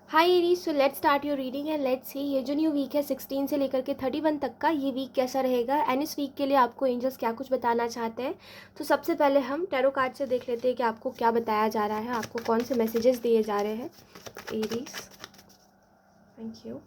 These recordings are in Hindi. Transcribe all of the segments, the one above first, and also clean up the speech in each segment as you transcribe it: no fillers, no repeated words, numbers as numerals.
Hi Aries, so let's start your reading and let's see ये जो न्यू वीक है 16 से लेकर के 31 तक का ये वीक कैसा रहेगा एंड इस वीक के लिए आपको एंजल्स क्या कुछ बताना चाहते हैं। तो सबसे पहले हम टैरो कार्ड से देख लेते हैं कि आपको क्या बताया जा रहा है, आपको कौन से मैसेजेस दिए जा रहे हैं। Aries, thank you.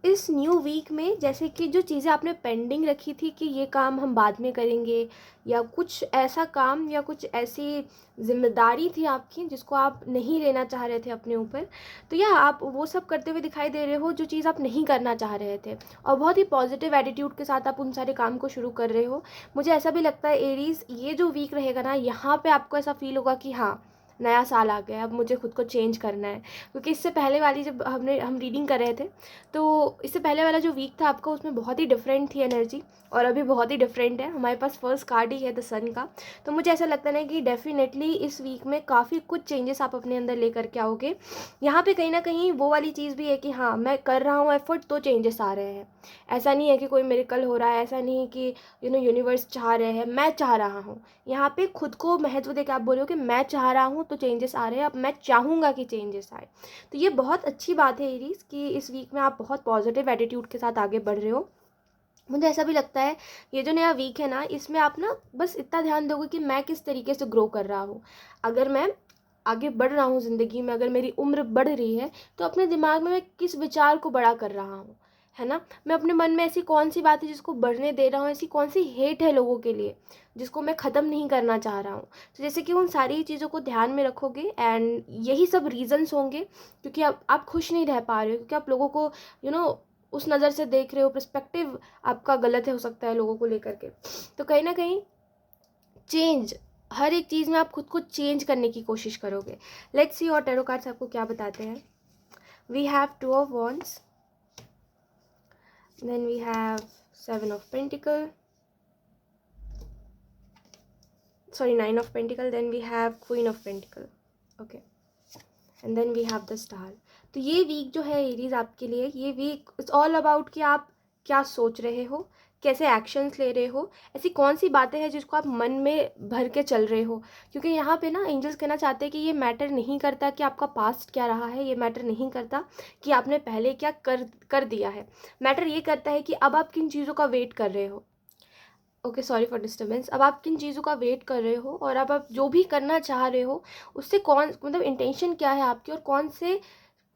इस न्यू वीक में जैसे कि जो चीज़ें आपने पेंडिंग रखी थी कि ये काम हम बाद में करेंगे, या कुछ ऐसा काम या कुछ ऐसी जिम्मेदारी थी आपकी जिसको आप नहीं लेना चाह रहे थे अपने ऊपर, तो या आप वो सब करते हुए दिखाई दे रहे हो जो चीज़ आप नहीं करना चाह रहे थे, और बहुत ही पॉजिटिव एटीट्यूड के साथ आप उन सारे काम को शुरू कर रहे हो। मुझे ऐसा भी लगता है एरीज, ये जो वीक रहेगा ना, यहाँ पे आपको ऐसा फील होगा कि हाँ, नया साल आ गया, अब मुझे खुद को चेंज करना है। क्योंकि इससे पहले वाली जब हम रीडिंग कर रहे थे, तो इससे पहले वाला जो वीक था आपका, उसमें बहुत ही डिफरेंट थी एनर्जी, और अभी बहुत ही डिफरेंट है। हमारे पास फर्स्ट कार्ड ही है द सन का। तो मुझे ऐसा लगता है ना कि डेफिनेटली इस वीक में काफ़ी कुछ चेंजेस आप अपने अंदर लेकर के आओगे। यहाँ पे कहीं ना कहीं वो वाली चीज़ भी है कि हाँ, मैं कर रहा हूँ एफर्ट तो चेंजेस आ रहे हैं। ऐसा नहीं है कि कोई मिरेकल हो रहा है, ऐसा नहीं है कि यूनिवर्स चाह रहे हैं, मैं चाह रहा हूँ। यहाँ पे खुद को महत्व देकर आप बोल रहे हो कि मैं चाह रहा हूँ तो चेंजेस आ रहे हैं, अब मैं चाहूँगा कि चेंजेस आए। तो ये बहुत अच्छी बात है एरीज कि इस वीक में आप बहुत पॉजिटिव एटीट्यूड के साथ आगे बढ़ रहे हो। मुझे ऐसा भी लगता है ये जो नया वीक है ना, इसमें आप ना बस इतना ध्यान दोगे कि मैं किस तरीके से ग्रो कर रहा हूँ। अगर मैं आगे बढ़ रहा हूँ ज़िंदगी में, अगर मेरी उम्र बढ़ रही है, तो अपने दिमाग में मैं किस विचार को बड़ा कर रहा हूँ, है ना। मैं अपने मन में ऐसी कौन सी बात है जिसको बढ़ने दे रहा हूँ, ऐसी कौन सी हेट है लोगों के लिए जिसको मैं ख़त्म नहीं करना चाह रहा हूँ। तो जैसे कि उन सारी चीज़ों को ध्यान में रखोगे एंड यही सब रीजंस होंगे क्योंकि आप खुश नहीं रह पा रहे हो, क्योंकि आप लोगों को यू you नो know, उस नज़र से देख रहे हो, पर्सपेक्टिव आपका गलत है हो सकता है लोगों को लेकर के। तो कहीं ना कहीं चेंज, हर एक चीज़ में आप खुद को चेंज करने की कोशिश करोगे। लेट्स सी और टैरो कार्ड्स आपको क्या बताते हैं। We have two of wands, then we have seven of pentacle, sorry nine of pentacle, then we have queen of pentacle, okay, and then we have the star. तो ये वीक जो है एरीज आपके लिए, ये वीक इट्स ऑल अबाउट कि आप क्या सोच रहे हो, कैसे एक्शंस ले रहे हो, ऐसी कौन सी बातें हैं जिसको आप मन में भर के चल रहे हो। क्योंकि यहाँ पे ना एंजल्स कहना चाहते हैं कि ये मैटर नहीं करता कि आपका पास्ट क्या रहा है, ये मैटर नहीं करता कि आपने पहले क्या कर दिया है। मैटर ये करता है कि अब आप किन चीज़ों का वेट कर रहे हो। Okay, sorry for disturbance. अब आप किन चीज़ों का वेट कर रहे हो, और अब आप जो भी करना चाह रहे हो उससे कौन, मतलब इंटेंशन क्या है आपकी, और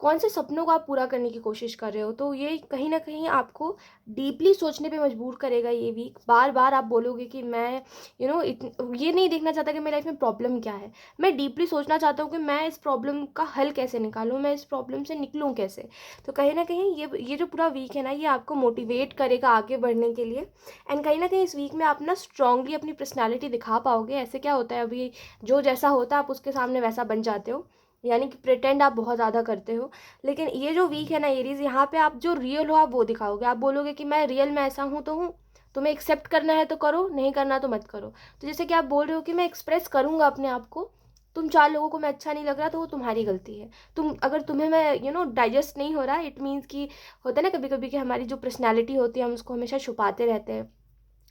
कौन से सपनों को आप पूरा करने की कोशिश कर रहे हो। तो ये कहीं ना कहीं आपको डीपली सोचने पे मजबूर करेगा ये वीक। बार बार आप बोलोगे कि मैं ये नहीं देखना चाहता कि मेरी लाइफ में प्रॉब्लम क्या है, मैं डीपली सोचना चाहता हूँ कि मैं इस प्रॉब्लम का हल कैसे निकालूँ, मैं इस प्रॉब्लम से निकलूँ कैसे। तो कहीं ना कहीं ये जो पूरा वीक है ना, ये आपको मोटिवेट करेगा आगे बढ़ने के लिए। एंड कहीं ना कहीं इस वीक में आप ना स्ट्रांगली अपनी पर्सनैलिटी दिखा पाओगे। ऐसे क्या होता है, अभी जो जैसा होता है आप उसके सामने वैसा बन जाते हो, यानी कि प्रिटेंड आप बहुत ज़्यादा करते हो। लेकिन ये जो वीक है ना एरीज, यहाँ पे आप जो रियल हो आप वो दिखाओगे। आप बोलोगे कि मैं रियल में ऐसा हूँ तो हूँ, तुम्हें एक्सेप्ट करना है तो करो, नहीं करना तो मत करो। तो जैसे कि आप बोल रहे हो कि मैं एक्सप्रेस करूँगा अपने आप को, तुम चार लोगों को मैं अच्छा नहीं लग रहा तो वो तुम्हारी गलती है। अगर तुम्हें मैं डाइजेस्ट नहीं हो रहा, इट मीन्स कि होता है ना कभी कभी कि हमारी जो पर्सनैलिटी होती है हम उसको हमेशा छुपाते रहते हैं,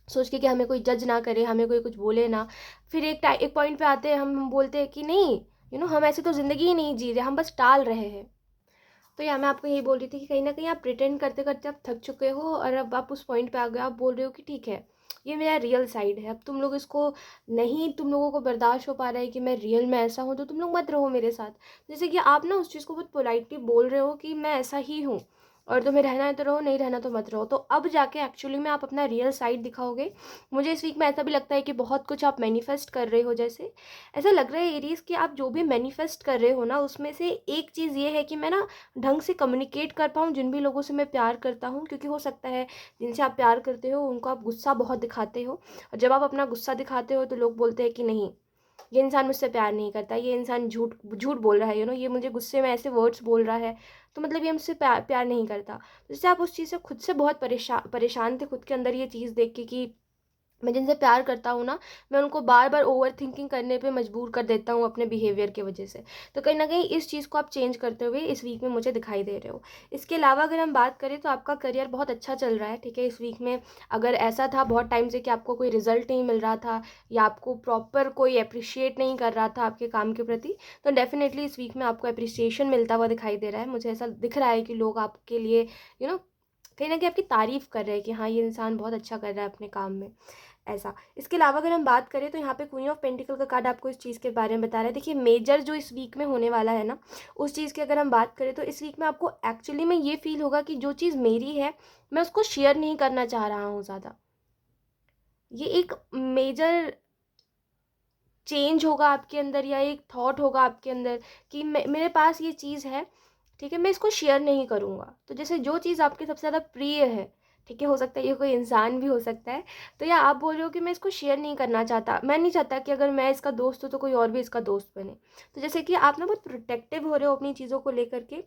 सोच के कि हमें कोई जज ना करे, हमें कोई कुछ बोले ना। फिर एक पॉइंट पे आते हैं, हम बोलते हैं कि नहीं, हम ऐसे तो ज़िंदगी ही नहीं जी रहे, हम बस टाल रहे हैं। तो या मैं आपको यही बोल रही थी कि कहीं ना कहीं आप प्रिटेंड करते करते आप थक चुके हो, और अब आप उस पॉइंट पे आ गए, आप बोल रहे हो कि ठीक है, ये मेरा रियल साइड है। अब तुम लोग इसको नहीं, तुम लोगों को बर्दाश्त हो पा रहा है कि मैं रियल में ऐसा हूँ, तो तुम लोग मत रहो मेरे साथ। जैसे कि आप ना उस चीज़ को बहुत पोलाइटली बोल रहे हो कि मैं ऐसा ही हूँ, और तुम्हें रहना है तो रहो, नहीं रहना तो मत रहो। तो अब जाके एक्चुअली में आप अपना रियल साइड दिखाओगे। मुझे इस वीक में ऐसा भी लगता है कि बहुत कुछ आप मैनिफेस्ट कर रहे हो। जैसे ऐसा लग रहा है एरीज कि आप जो भी मैनिफेस्ट कर रहे हो ना, उसमें से एक चीज़ ये है कि मैं ना ढंग से कम्युनिकेट कर पाऊँ जिन भी लोगों से मैं प्यार करता हूँ। क्योंकि हो सकता है जिनसे आप प्यार करते हो उनको आप गुस्सा बहुत दिखाते हो, और जब आप अपना गुस्सा दिखाते हो तो लोग बोलते हैं कि नहीं, ये इंसान मुझसे प्यार नहीं करता, ये इंसान झूठ झूठ बोल रहा है, ये मुझे गुस्से में ऐसे वर्ड्स बोल रहा है, तो मतलब ये मुझसे प्यार नहीं करता। तो जैसे आप उस चीज़ से खुद से बहुत परेशान थे खुद के अंदर, ये चीज़ देख के कि मैं जिनसे प्यार करता हूँ ना, मैं उनको बार बार ओवर थिंकिंग करने पे मजबूर कर देता हूँ अपने बिहेवियर की वजह से। तो कहीं ना कहीं इस चीज़ को आप चेंज करते हुए इस वीक में मुझे दिखाई दे रहे हो। इसके अलावा अगर हम बात करें तो आपका करियर बहुत अच्छा चल रहा है, ठीक है। इस वीक में अगर ऐसा था बहुत टाइम से कि आपको कोई रिजल्ट नहीं मिल रहा था या आपको प्रॉपर कोई अप्रिशिएट नहीं कर रहा था आपके काम के प्रति, तो डेफिनेटली इस वीक में आपको अप्रिसिएशन मिलता हुआ दिखाई दे रहा है। मुझे ऐसा दिख रहा है कि लोग आपके लिए कहीं ना कहीं आपकी तारीफ कर रहे हैं कि हाँ ये इंसान बहुत अच्छा कर रहा है अपने काम में, ऐसा। इसके अलावा अगर हम बात करें तो यहाँ पे क्वीन ऑफ पेंटिकल का कार्ड आपको इस चीज़ के बारे में बता रहा है। देखिए मेजर जो इस वीक में होने वाला है ना, उस चीज़ की अगर हम बात करें तो इस वीक में आपको एक्चुअली में ये फील होगा कि जो चीज़ मेरी है मैं उसको शेयर नहीं करना चाह रहा हूँ ज़्यादा। ये एक मेजर चेंज होगा आपके अंदर या एक थॉट होगा आपके अंदर कि मेरे पास ये चीज़ है, ठीक है, मैं इसको शेयर नहीं करूँगा। तो जैसे जो चीज़ आपके सबसे ज़्यादा प्रिय है, ठीक है, हो सकता है ये कोई इंसान भी हो सकता है, तो या आप बोल रहे हो कि मैं इसको शेयर नहीं करना चाहता, मैं नहीं चाहता कि अगर मैं इसका दोस्त हूँ तो कोई और भी इसका दोस्त बने। तो जैसे कि आप ना बहुत प्रोटेक्टिव हो रहे हो अपनी चीज़ों को लेकर के,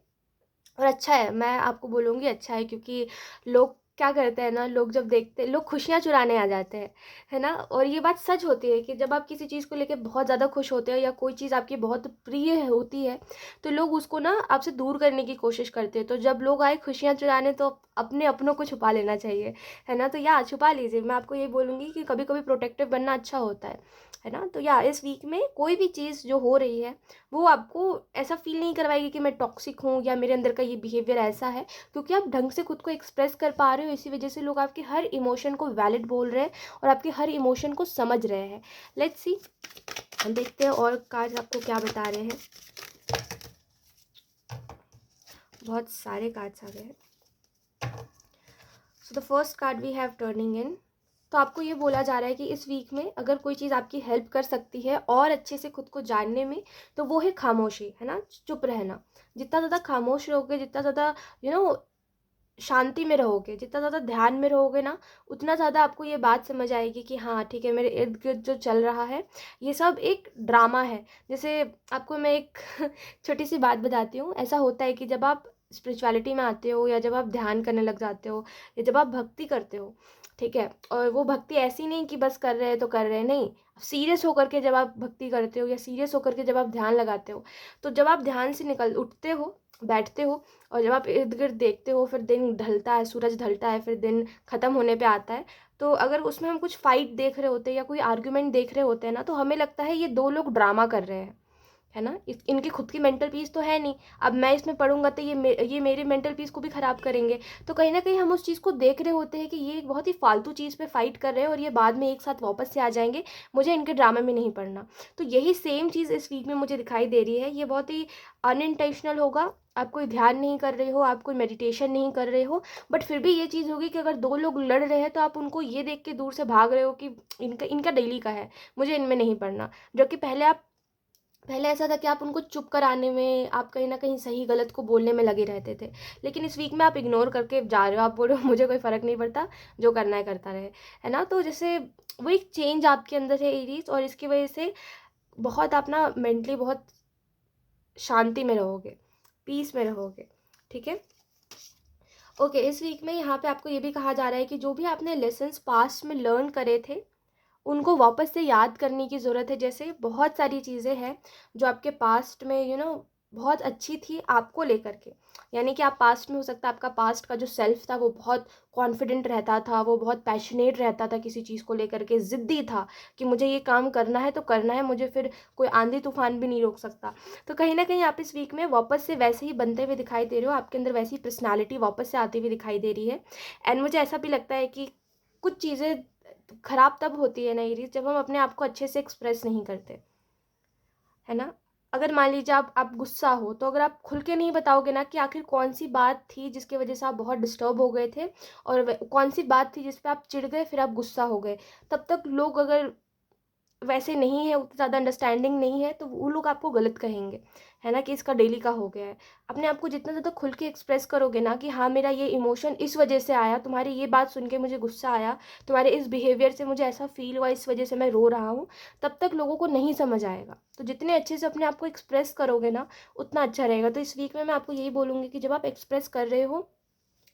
और अच्छा है, मैं आपको बोलूँगी अच्छा है, क्योंकि लोग क्या करते हैं ना, लोग जब देखते लोग खुशियाँ चुराने आ जाते हैं, है ना। और ये बात सच होती है कि जब आप किसी चीज़ को लेके बहुत ज़्यादा खुश होते हैं या कोई चीज़ आपकी बहुत प्रिय होती है, तो लोग उसको ना आपसे दूर करने की कोशिश करते हैं। तो जब लोग आए खुशियाँ चुराने तो अपने अपनों को छुपा लेना चाहिए, है ना। तो या छुपा लीजिए, मैं आपको ये बोलूँगी कि कभी कभी प्रोटेक्टिव बनना अच्छा होता है ना। तो या इस वीक में कोई भी चीज़ जो हो रही है वो आपको ऐसा फील नहीं करवाएगी कि मैं टॉक्सिक हूँ या मेरे अंदर का ये बिहेवियर ऐसा है, क्योंकि आप ढंग से खुद को एक्सप्रेस कर पा रहे हो। इसी वजह से लोग आपके हर इमोशन को वैलिड बोल रहे हैं और आपके हर इमोशन को समझ रहे हैं। लेट्स सी, हम देखते हैं और कार्ड्स आपको क्या बता रहे हैं। बहुत सारे कार्ड्स आ गए हैं। So the first card we have turning in. तो आपको ये बोला जा रहा है कि इस वीक में अगर कोई चीज़ आपकी हेल्प कर सकती है और अच्छे से खुद को जानने में, तो वो है खामोशी, है ना, चुप रहना। जितना ज़्यादा खामोश रहोगे, जितना ज़्यादा यू नो शांति में रहोगे, जितना ज़्यादा ध्यान में रहोगे ना, उतना ज़्यादा आपको ये बात समझ आएगी कि हाँ ठीक है, मेरे इर्द गिर्द जो चल रहा है ये सब एक ड्रामा है। जैसे आपको मैं एक छोटी सी बात बताती हूँ। ऐसा होता है कि जब आप स्पिरिचुअलिटी में आते हो या जब आप ध्यान करने लग जाते हो या जब आप भक्ति करते हो, ठीक है, और वो भक्ति ऐसी नहीं कि बस कर रहे हैं तो कर रहे हैं, नहीं, सीरियस होकर के जब आप भक्ति करते हो या सीरियस होकर के जब आप ध्यान लगाते हो, तो जब आप ध्यान से निकल उठते हो, बैठते हो, और जब आप इर्द गिर्द देखते हो, फिर दिन ढलता है, सूरज ढलता है, फिर दिन ख़त्म होने पे आता है, तो अगर उसमें हम कुछ फाइट देख रहे होते हैं या कोई आर्ग्यूमेंट देख रहे होते हैं ना, तो हमें लगता है ये दो लोग ड्रामा कर रहे हैं, है ना। इनकी खुद की मेंटल पीस तो है नहीं। अब मैं इसमें पढ़ूंगा तो ये मेरे मेंटल पीस को भी ख़राब करेंगे। तो कहीं ना कहीं हम उस चीज़ को देख रहे होते हैं कि ये एक बहुत ही फालतू चीज़ पे फाइट कर रहे हैं और ये बाद में एक साथ वापस से आ जाएंगे, मुझे इनके ड्रामे में नहीं पड़ना। तो यही सेम चीज़ इस वीक में मुझे दिखाई दे रही है। ये बहुत ही अनइंटेंशनल होगा, आप कोई ध्यान नहीं कर रहे हो, आप कोई मेडिटेशन नहीं कर रहे हो, बट फिर भी ये चीज़ होगी कि अगर दो लोग लड़ रहे हैं तो आप उनको ये देख के दूर से भाग रहे हो कि इनका इनका डेली का है, मुझे इनमें नहीं पड़ना। जो कि पहले ऐसा था कि आप उनको चुप कराने में, आप कहीं ना कहीं सही गलत को बोलने में लगे रहते थे, लेकिन इस वीक में आप इग्नोर करके जा रहे हो, आप बोल रहे हो मुझे कोई फ़र्क नहीं पड़ता, जो करना है करता रहे, है ना। तो जैसे वो एक चेंज आपके अंदर है एरीज, और इसकी वजह से बहुत आप ना मेंटली बहुत शांति में रहोगे, पीस में रहोगे, ठीक है। ओके, इस वीक में यहाँ पे आपको ये भी कहा जा रहा है कि जो भी आपने लेसन्स पास्ट में लर्न करे थे उनको वापस से याद करने की ज़रूरत है। जैसे बहुत सारी चीज़ें हैं जो आपके पास्ट में बहुत अच्छी थी आपको लेकर के, यानी कि आप पास्ट में, हो सकता है आपका पास्ट का जो सेल्फ था वो बहुत कॉन्फिडेंट रहता था, वो बहुत पैशनेट रहता था किसी चीज़ को लेकर के, ज़िद्दी था कि मुझे ये काम करना है तो करना है, मुझे फिर कोई आंधी तूफान भी नहीं रोक सकता। तो कहीं ना कहीं आप इस वीक में वापस से वैसे ही बनते हुए दिखाई दे रहे हो, आपके अंदर वैसी पर्सनैलिटी वापस से आती हुई दिखाई दे रही है। एंड मुझे ऐसा भी लगता है कि कुछ चीज़ें खराब तब होती है ना एरीज, जब हम अपने आप को अच्छे से एक्सप्रेस नहीं करते, है ना। अगर मान लीजिए आप गुस्सा हो, तो अगर आप खुल के नहीं बताओगे ना कि आखिर कौन सी बात थी जिसकी वजह से आप बहुत डिस्टर्ब हो गए थे, और कौन सी बात थी जिस पे आप चिढ़ गए फिर आप गुस्सा हो गए, तब तक लोग अगर वैसे नहीं है, उतनी ज़्यादा अंडरस्टैंडिंग नहीं है, तो वो लोग आपको गलत कहेंगे, है ना, कि इसका डेली का हो गया है। अपने आप को जितना ज़्यादा खुल के एक्सप्रेस करोगे ना कि हाँ मेरा ये इमोशन इस वजह से आया, तुम्हारी ये बात सुन के मुझे गुस्सा आया, तुम्हारे इस बिहेवियर से मुझे ऐसा फील हुआ, इस वजह से मैं रो रहा हूँ, तब तक लोगों को नहीं समझ आएगा। तो जितने अच्छे से अपने आप को एक्सप्रेस करोगे ना, उतना अच्छा रहेगा। तो इस वीक में मैं आपको यही बोलूँगी कि जब आप एक्सप्रेस कर रहे हो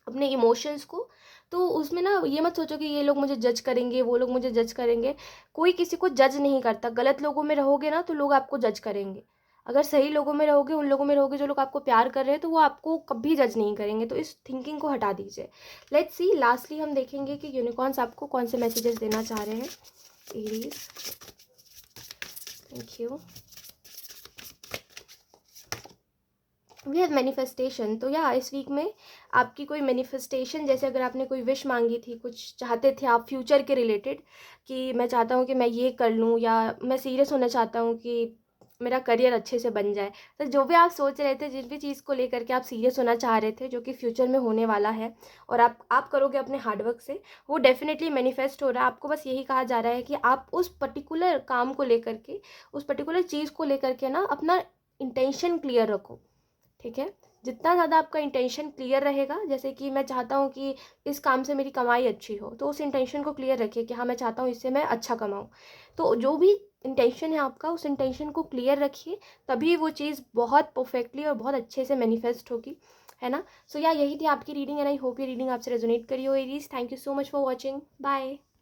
अपने इमोशंस को, तो उसमें ना ये मत सोचो कि ये लोग मुझे जज करेंगे, वो लोग मुझे जज करेंगे। कोई किसी को जज नहीं करता। गलत लोगों में रहोगे ना तो लोग आपको जज करेंगे। अगर सही लोगों में रहोगे, उन लोगों में रहोगे जो लोग आपको प्यार कर रहे हैं, तो वो आपको कभी जज नहीं करेंगे। तो इस थिंकिंग को हटा दीजिए। लेट्स सी, लास्टली हम देखेंगे कि यूनिकॉर्न्स आपको कौन से मैसेजेस देना चाह रहे हैं। Aries, thank you. We have manifestation. तो या इस वीक में आपकी कोई मैनिफेस्टेशन, जैसे अगर आपने कोई विश मांगी थी, कुछ चाहते थे आप फ्यूचर के रिलेटेड कि मैं चाहता हूँ कि मैं ये कर लूँ, या मैं सीरियस होना चाहता हूँ कि मेरा करियर अच्छे से बन जाए। तो जो भी आप सोच रहे थे, जिस भी चीज़ को लेकर के आप सीरियस होना चाह रहे थे, जो कि फ्यूचर में होने वाला है और आप करोगे अपने हार्डवर्क से, वो डेफिनेटली मैनिफेस्ट हो रहा है। आपको बस यही कहा जा रहा है कि आप उस पर्टिकुलर काम को लेकर के, उस पर्टिकुलर चीज़ को लेकर के ना अपना इंटेंशन क्लियर रखो। ठीक है, जितना ज़्यादा आपका इंटेंशन क्लियर रहेगा, जैसे कि मैं चाहता हूँ कि इस काम से मेरी कमाई अच्छी हो, तो उस इंटेंशन को क्लियर रखिए कि हाँ मैं चाहता हूँ इससे मैं अच्छा कमाऊँ। तो जो भी इंटेंशन है आपका, उस इंटेंशन को क्लियर रखिए, तभी वो चीज़ बहुत परफेक्टली और बहुत अच्छे से मैनिफेस्ट होगी, है ना। सो या यही थी आपकी रीडिंग, एंड आई होप ये रीडिंग आपसे रेजोनेट करी हो Aries. Thank you so much for watching. Bye.